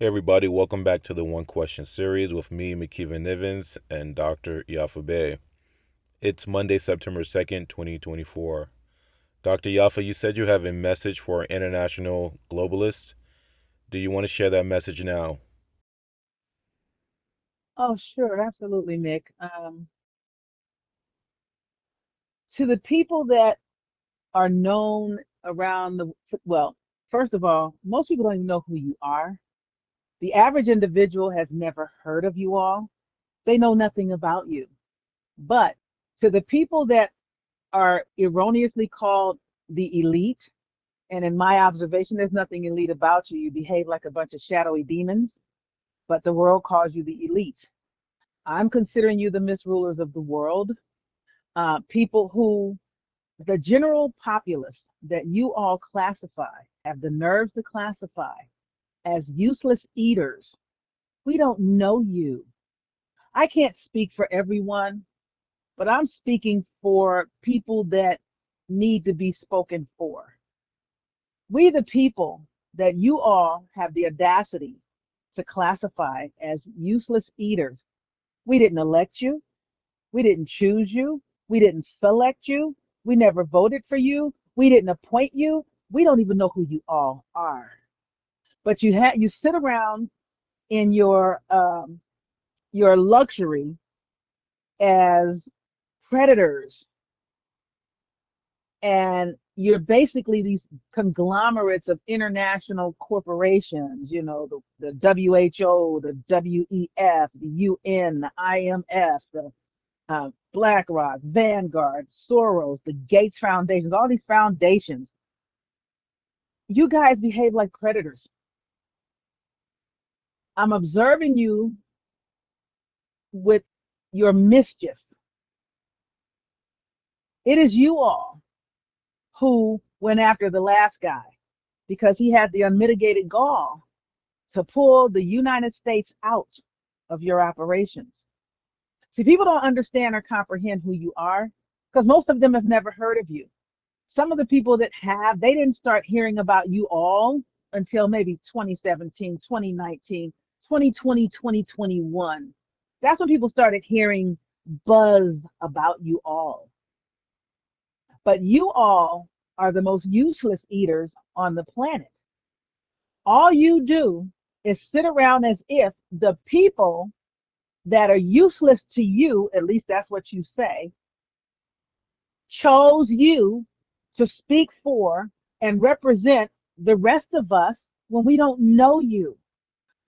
Hey everybody, welcome back to the One Question series with me, McKeevan Nivens, and Dr. Yaffa Bey. It's Monday, September 2nd, 2024. Dr. Yaffa, you said you have a message for International Globalists. Do you want to share that message now? Oh, sure, absolutely, Mick. To the people that are known around well, first of all, most people don't even know who you are. The average individual has never heard of you all. They know nothing about you. But to the people that are erroneously called the elite, and in my observation, there's nothing elite about you. You behave like a bunch of shadowy demons, but the world calls you the elite. I'm considering you the misrulers of the world, people who the general populace that you all classify, have the nerve to classify as useless eaters. We don't know you. I can't speak for everyone, but I'm speaking for people that need to be spoken for. We, the people that you all have the audacity to classify as useless eaters, we didn't elect you. We didn't choose you. We didn't select you. We never voted for you. We didn't appoint you. We don't even know who you all are. But you sit around in your luxury as predators, and you're basically these conglomerates of international corporations. You know, the WHO, the WEF, the UN, the IMF, the BlackRock, Vanguard, Soros, the Gates Foundations, all these foundations. You guys behave like predators. I'm observing you with your mischief. It is you all who went after the last guy because he had the unmitigated gall to pull the United States out of your operations. See, people don't understand or comprehend who you are because most of them have never heard of you. Some of the people that have, they didn't start hearing about you all until maybe 2017, 2019, 2020, 2021. That's when people started hearing buzz about you all. But you all are the most useless eaters on the planet. All you do is sit around as if the people that are useless to you, at least that's what you say, chose you to speak for and represent the rest of us when we don't know you.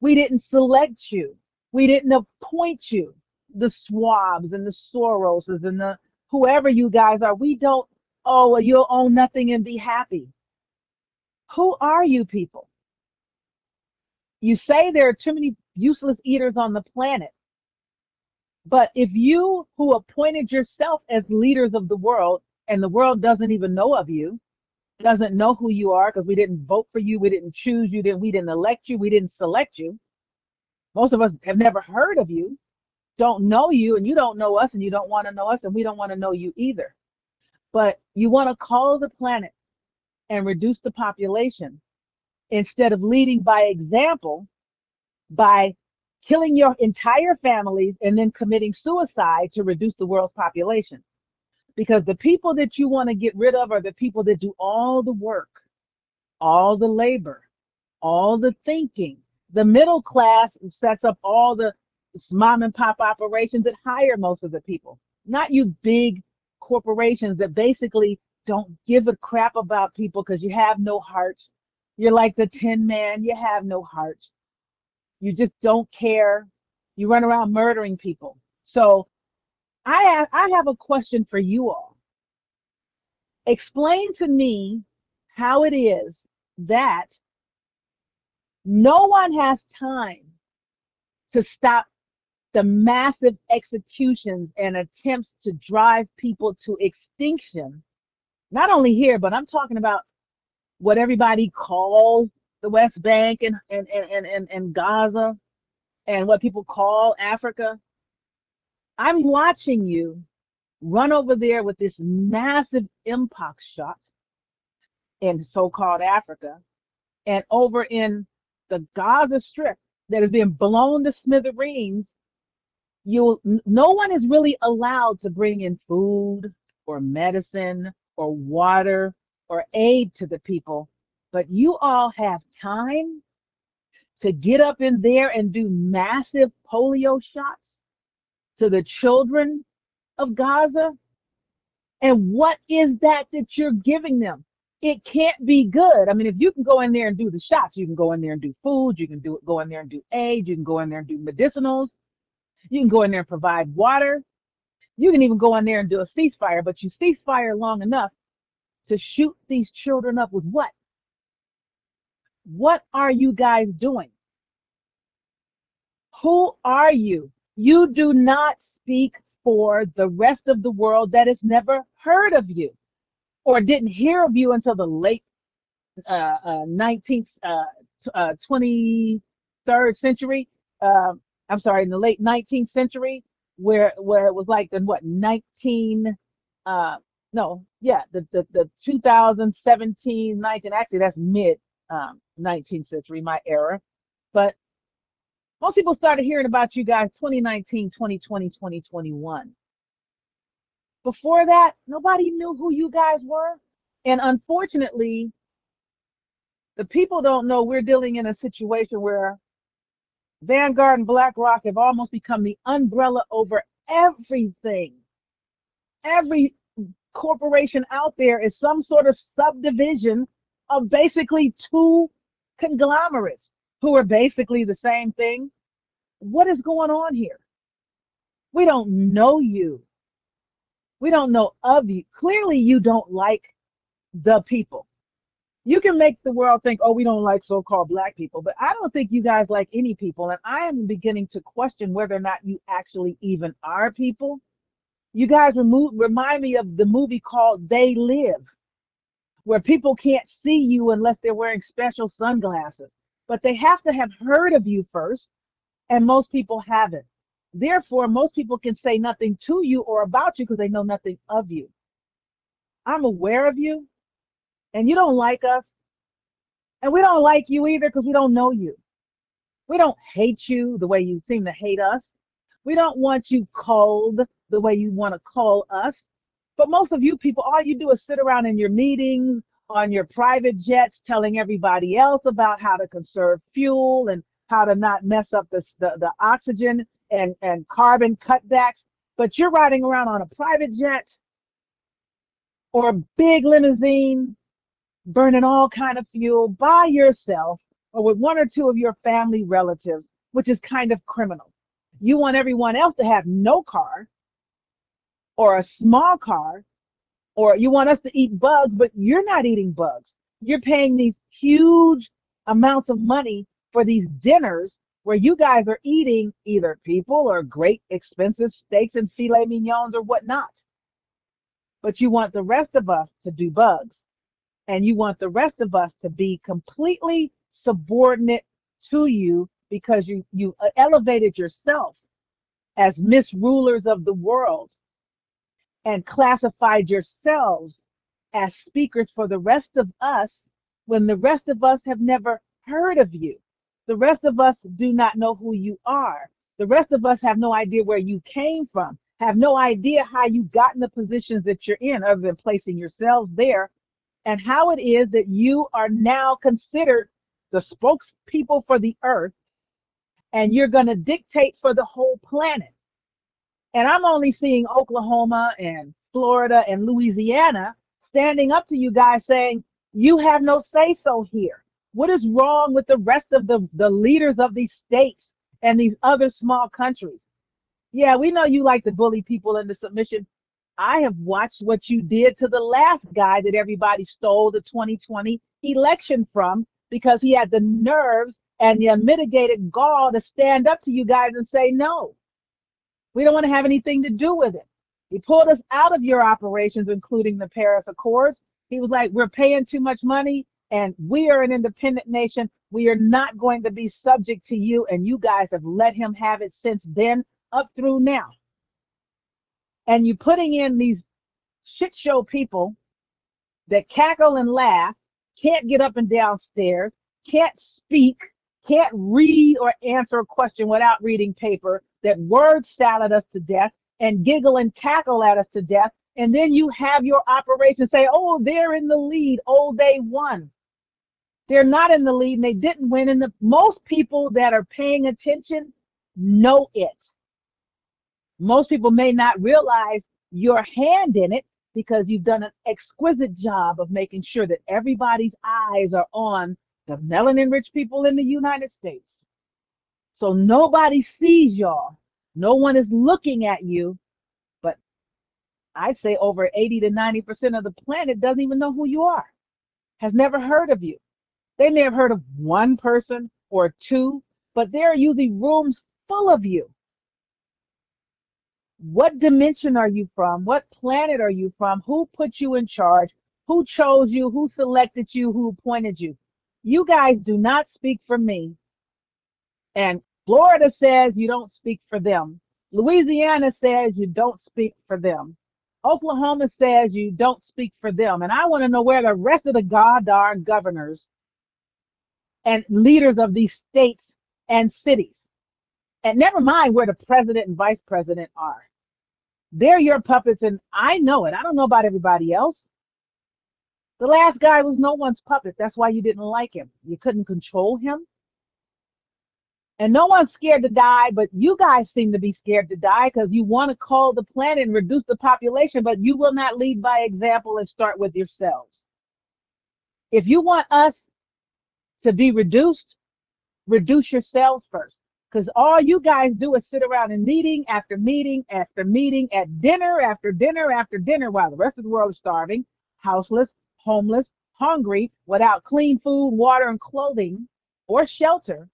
We didn't select you. We didn't appoint you. The Swabs and the Soroses and the whoever you guys are, we don't, oh, well, you'll own nothing and be happy. Who are you people? You say there are too many useless eaters on the planet. But if you who appointed yourself as leaders of the world and the world doesn't even know of you, doesn't know who you are because we didn't vote for you, we didn't choose you, we didn't elect you, we didn't select you. Most of us have never heard of you, don't know you, and you don't know us, and you don't want to know us, and we don't want to know you either. But you want to call the planet and reduce the population instead of leading by example by killing your entire families and then committing suicide to reduce the world's population. Because the people that you want to get rid of are the people that do all the work, all the labor, all the thinking. The middle class sets up all the mom and pop operations that hire most of the people, not you big corporations that basically don't give a crap about people because you have no heart. You're like the Tin Man, you have no heart. You just don't care. You run around murdering people. So I have a question for you all. Explain to me how it is that no one has time to stop the massive executions and attempts to drive people to extinction, not only here, but I'm talking about what everybody calls the West Bank and Gaza and what people call Africa. I'm watching you run over there with this massive mpox shot in so-called Africa and over in the Gaza Strip. that is being blown to smithereens. No one is really allowed to bring in food or medicine or water or aid to the people, but you all have time to get up in there and do massive polio shots to the children of Gaza. And what is that you're giving them? It can't be good. I mean, if you can go in there and do the shots, you can go in there and do food, you can go in there and do aid, you can go in there and do medicinals, you can go in there and provide water, you can even go in there and do a ceasefire, but you cease fire long enough to shoot these children up with what? What are you guys doing? Who are you? You do not speak for the rest of the world that has never heard of you or didn't hear of you until the late 19th, 23rd century. Uh, I'm sorry, in the late 19th century, where it was like in what 19, no, yeah, the 2017, 19. Actually, that's mid 19th century, my era. But most people started hearing about you guys 2019, 2020, 2021. Before that, nobody knew who you guys were. And unfortunately, the people don't know we're dealing in a situation where Vanguard and BlackRock have almost become the umbrella over everything. Every corporation out there is some sort of subdivision of basically two conglomerates who are basically the same thing. What is going on here? We don't know you. We don't know of you. Clearly, you don't like the people. You can make the world think, oh, we don't like so-called black people, but I don't think you guys like any people. And I am beginning to question whether or not you actually even are people. You guys remind me of the movie called They Live, where people can't see you unless they're wearing special sunglasses. But they have to have heard of you first, and most people haven't. Therefore, most people can say nothing to you or about you because they know nothing of you. I'm aware of you, and you don't like us, and we don't like you either because we don't know you. We don't hate you the way you seem to hate us. We don't want you cold the way you want to call us. But most of you people, all you do is sit around in your meetings on your private jets telling everybody else about how to conserve fuel and how to not mess up the oxygen and carbon cutbacks. But you're riding around on a private jet or a big limousine burning all kind of fuel by yourself or with one or two of your family relatives, which is kind of criminal. You want everyone else to have no car or a small car, or you want us to eat bugs, but you're not eating bugs. You're paying these huge amounts of money for these dinners where you guys are eating either people or great expensive steaks and filet mignons or whatnot. But you want the rest of us to do bugs. And you want the rest of us to be completely subordinate to you because you elevated yourself as misrulers of the world and classified yourselves as speakers for the rest of us when the rest of us have never heard of you. The rest of us do not know who you are. The rest of us have no idea where you came from, have no idea how you got in the positions that you're in other than placing yourselves there, and how it is that you are now considered the spokespeople for the earth and you're going to dictate for the whole planet. And I'm only seeing Oklahoma and Florida and Louisiana standing up to you guys saying, you have no say so here. What is wrong with the rest of the leaders of these states and these other small countries? Yeah, we know you like to bully people into submission. I have watched what you did to the last guy that everybody stole the 2020 election from because he had the nerves and the unmitigated gall to stand up to you guys and say, no, we don't want to have anything to do with it. He pulled us out of your operations, including the Paris Accords. He was like, we're paying too much money and we are an independent nation. We are not going to be subject to you. And you guys have let him have it since then up through now. And you putting in these shit show people that cackle and laugh, can't get up and downstairs, can't speak, can't read or answer a question without reading paper, that word salad us to death and giggle and cackle at us to death. And then you have your operation say, oh, they're in the lead. Oh, they won. They're not in the lead and they didn't win. And most people that are paying attention know it. Most people may not realize your hand in it because you've done an exquisite job of making sure that everybody's eyes are on the melanin rich people in the United States. So nobody sees y'all. No one is looking at you. But I say over 80 to 90% of the planet doesn't even know who you are, has never heard of you. They may have heard of one person or two, but there are usually rooms full of you. What dimension are you from? What planet are you from? Who put you in charge? Who chose you? Who selected you? Who appointed you? You guys do not speak for me. And Florida says you don't speak for them. Louisiana says you don't speak for them. Oklahoma says you don't speak for them. And I want to know where the rest of the goddamn governors and leaders of these states and cities, and never mind where the president and vice president are. They're your puppets, and I know it. I don't know about everybody else. The last guy was no one's puppet. That's why you didn't like him. You couldn't control him. And no one's scared to die, but you guys seem to be scared to die because you want to call the planet and reduce the population, but you will not lead by example and start with yourselves. If you want us to be reduced, reduce yourselves first. Because all you guys do is sit around in meeting after meeting after meeting, at dinner after dinner after dinner, while the rest of the world is starving, houseless, homeless, hungry, without clean food, water, and clothing or shelter.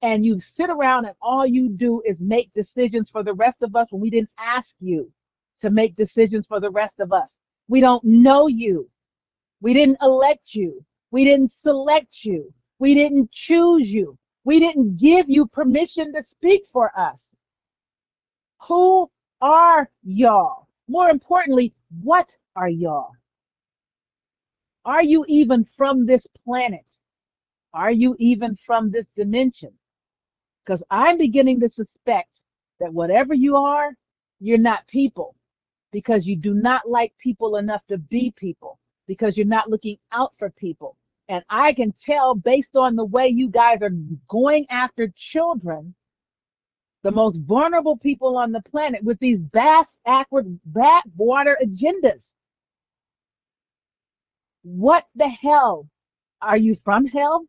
And you sit around and all you do is make decisions for the rest of us when we didn't ask you to make decisions for the rest of us. We don't know you. We didn't elect you. We didn't select you. We didn't choose you. We didn't give you permission to speak for us. Who are y'all? More importantly, what are y'all? Are you even from this planet? Are you even from this dimension? Because I'm beginning to suspect that whatever you are, you're not people, because you do not like people enough to be people, because you're not looking out for people. And I can tell based on the way you guys are going after children, the most vulnerable people on the planet, with these backwater agendas. What the hell? Are you from hell?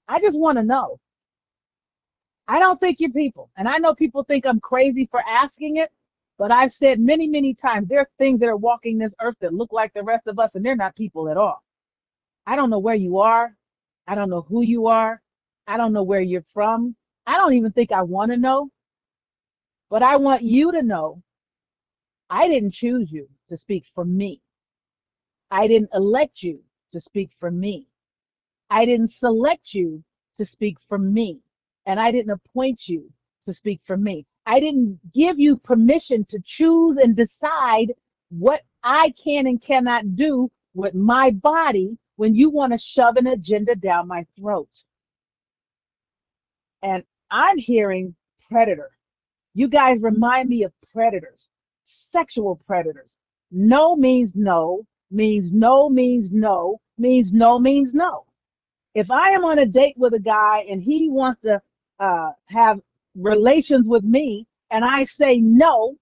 I just want to know. I don't think you're people. And I know people think I'm crazy for asking it, but I've said many, many times, there's things that are walking this earth that look like the rest of us, and they're not people at all. I don't know where you are. I don't know who you are. I don't know where you're from. I don't even think I want to know, but I want you to know I didn't choose you to speak for me. I didn't elect you to speak for me. I didn't select you to speak for me. And I didn't appoint you to speak for me. I didn't give you permission to choose and decide what I can and cannot do with my body when you want to shove an agenda down my throat. And I'm hearing predator. You guys remind me of predators, sexual predators. No means no, means no, means no, means no, means no. If I am on a date with a guy and he wants to have relations with me and I say no,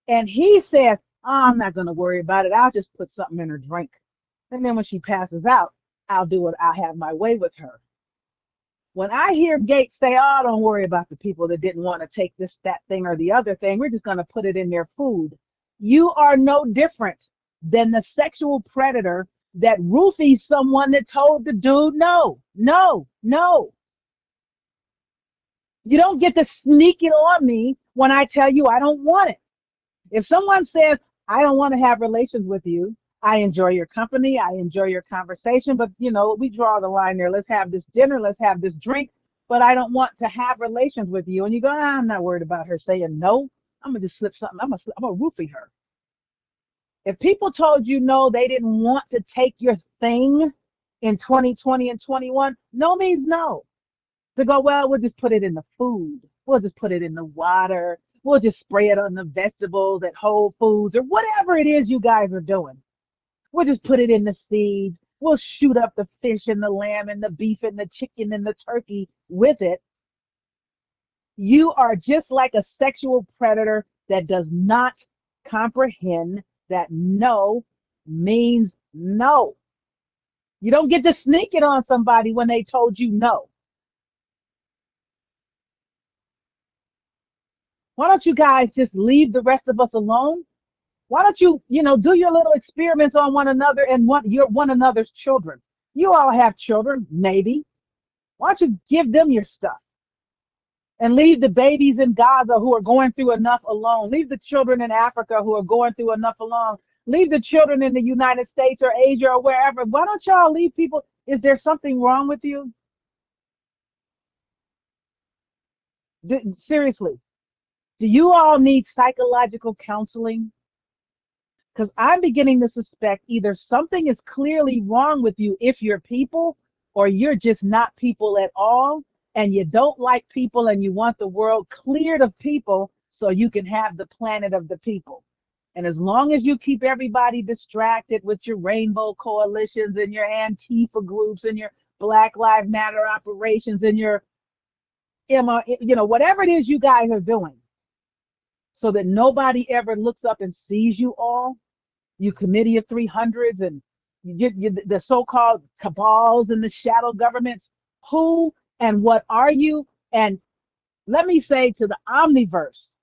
and he says, oh, I'm not going to worry about it, I'll just put something in her drink. And then when she passes out, I'll do it. I'll have my way with her. When I hear Gates say, oh, don't worry about the people that didn't want to take this, that thing, or the other thing, we're just going to put it in their food. You are no different than the sexual predator that roofies someone that told the dude no, no, no. You don't get to sneak it on me when I tell you I don't want it. If someone says, I don't want to have relations with you, I enjoy your company, I enjoy your conversation, but we draw the line there. Let's have this dinner, let's have this drink, but I don't want to have relations with you. And you go, I'm not worried about her saying no. I'm gonna just slip something. I'm gonna roofie her. If people told you no, they didn't want to take your thing in 2020 and 21, no means no. To go, well, we'll just put it in the food. We'll just put it in the water. We'll just spray it on the vegetables at Whole Foods or whatever it is you guys are doing. We'll just put it in the seeds. We'll shoot up the fish and the lamb and the beef and the chicken and the turkey with it. You are just like a sexual predator that does not comprehend that no means no. You don't get to sneak it on somebody when they told you no. Why don't you guys just leave the rest of us alone? Why don't you, do your little experiments on one another and one another's children? You all have children, maybe. Why don't you give them your stuff and leave the babies in Gaza who are going through enough alone? Leave the children in Africa who are going through enough alone. Leave the children in the United States or Asia or wherever. Why don't y'all leave people? Is there something wrong with you? Seriously, do you all need psychological counseling? Because I'm beginning to suspect either something is clearly wrong with you if you're people, or you're just not people at all, and you don't like people and you want the world cleared of people so you can have the planet of the people. And as long as you keep everybody distracted with your rainbow coalitions and your Antifa groups and your Black Lives Matter operations and your whatever it is you guys are doing, so that nobody ever looks up and sees you all, you committee of 300s and the so-called cabals and the shadow governments. Who and what are you? And let me say to the omniverse,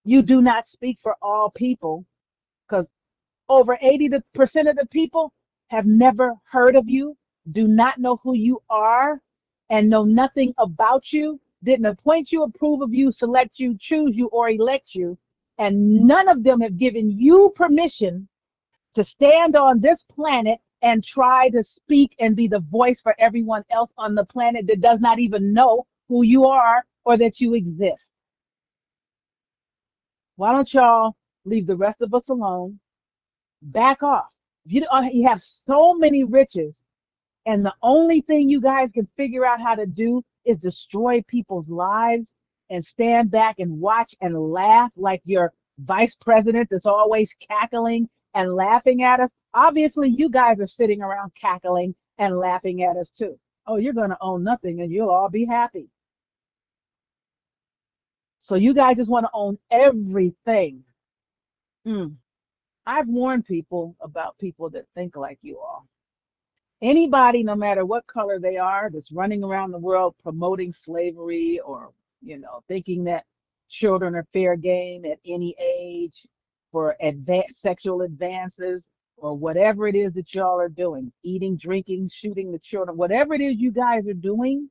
you do not speak for all people, because over 80% of the people have never heard of you, do not know who you are, and know nothing about you, didn't appoint you, approve of you, select you, choose you, or elect you. And none of them have given you permission to stand on this planet and try to speak and be the voice for everyone else on the planet that does not even know who you are or that you exist. Why don't y'all leave the rest of us alone? Back off. You have so many riches, and the only thing you guys can figure out how to do is destroy people's lives and stand back and watch and laugh like your vice president that's always cackling and laughing at us. Obviously, you guys are sitting around cackling and laughing at us too. Oh, you're going to own nothing and you'll all be happy. So you guys just want to own everything. Mm. I've warned people about people that think like you all. Anybody, no matter what color they are, that's running around the world promoting slavery or, thinking that children are fair game at any age for sexual advances or whatever it is that y'all are doing, eating, drinking, shooting the children, whatever it is you guys are doing,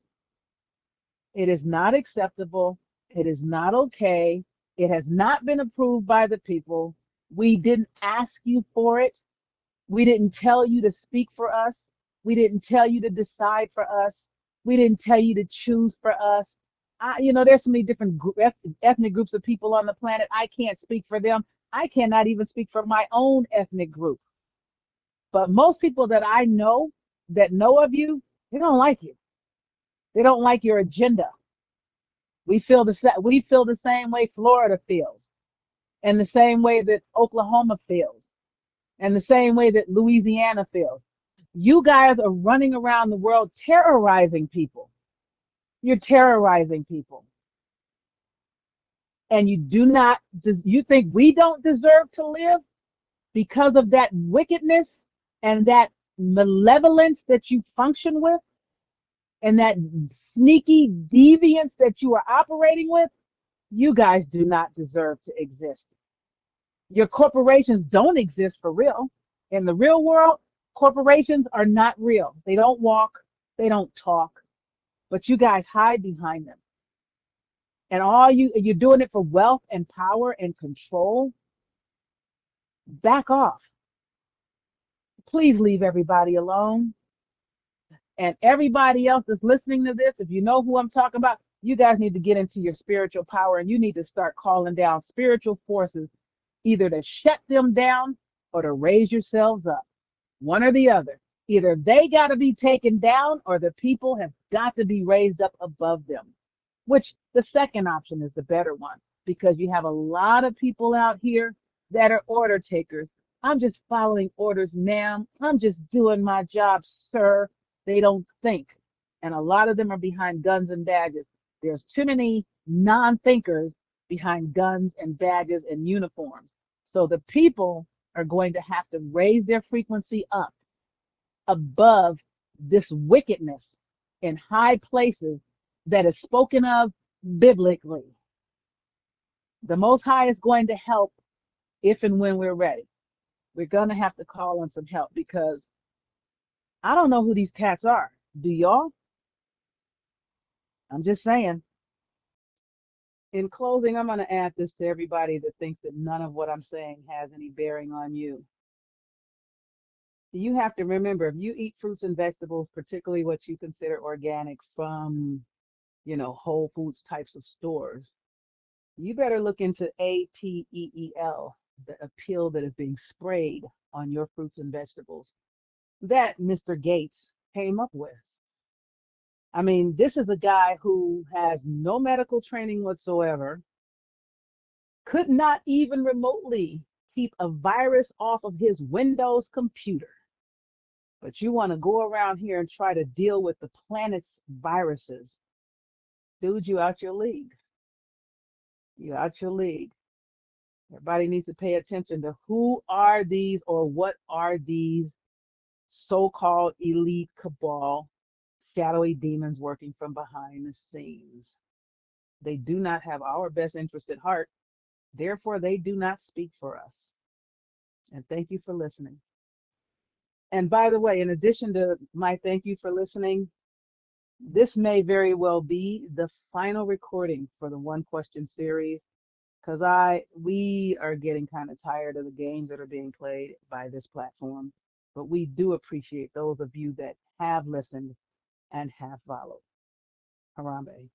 it is not acceptable. It is not okay. It has not been approved by the people. We didn't ask you for it. We didn't tell you to speak for us. We didn't tell you to decide for us. We didn't tell you to choose for us. There's so many different ethnic groups of people on the planet. I can't speak for them. I cannot even speak for my own ethnic group. But most people that know of you, they don't like you. They don't like your agenda. We feel the same way Florida feels, and the same way that Oklahoma feels, and the same way that Louisiana feels. You guys are running around the world terrorizing people. You're terrorizing people. And you think we don't deserve to live because of that wickedness and that malevolence that you function with and that sneaky deviance that you are operating with? You guys do not deserve to exist. Your corporations don't exist for real. In the real world, corporations are not real. They don't walk, they don't talk, but you guys hide behind them. And you're doing it for wealth and power and control. Back off. Please leave everybody alone. And everybody else that's listening to this, if you know who I'm talking about, you guys need to get into your spiritual power and you need to start calling down spiritual forces, either to shut them down or to raise yourselves up. One or the other. Either they got to be taken down or the people have got to be raised up above them, which the second option is the better one because you have a lot of people out here that are order takers. I'm just following orders, ma'am. I'm just doing my job, sir. They don't think. And a lot of them are behind guns and badges. There's too many non thinkers behind guns and badges and uniforms. So the people are going to have to raise their frequency up above this wickedness in high places that is spoken of biblically. The Most High is going to help if and when we're ready. We're going to have to call on some help because I don't know who these cats are. Do y'all? I'm just saying. In closing, I'm going to add this to everybody that thinks that none of what I'm saying has any bearing on you. You have to remember if you eat fruits and vegetables, particularly what you consider organic from, Whole Foods types of stores, you better look into APEEL, the appeal that is being sprayed on your fruits and vegetables that Mr. Gates came up with. I mean, this is a guy who has no medical training whatsoever, could not even remotely keep a virus off of his Windows computer. But you want to go around here and try to deal with the planet's viruses. Dude, you out your league. You out your league. Everybody needs to pay attention to who are these or what are these so-called elite cabal, shadowy demons working from behind the scenes. They do not have our best interest at heart. Therefore, they do not speak for us. And thank you for listening. And by the way, in addition to my thank you for listening, this may very well be the final recording for the One Question series because we are getting kind of tired of the games that are being played by this platform. But we do appreciate those of you that have listened and have followed. Harambe.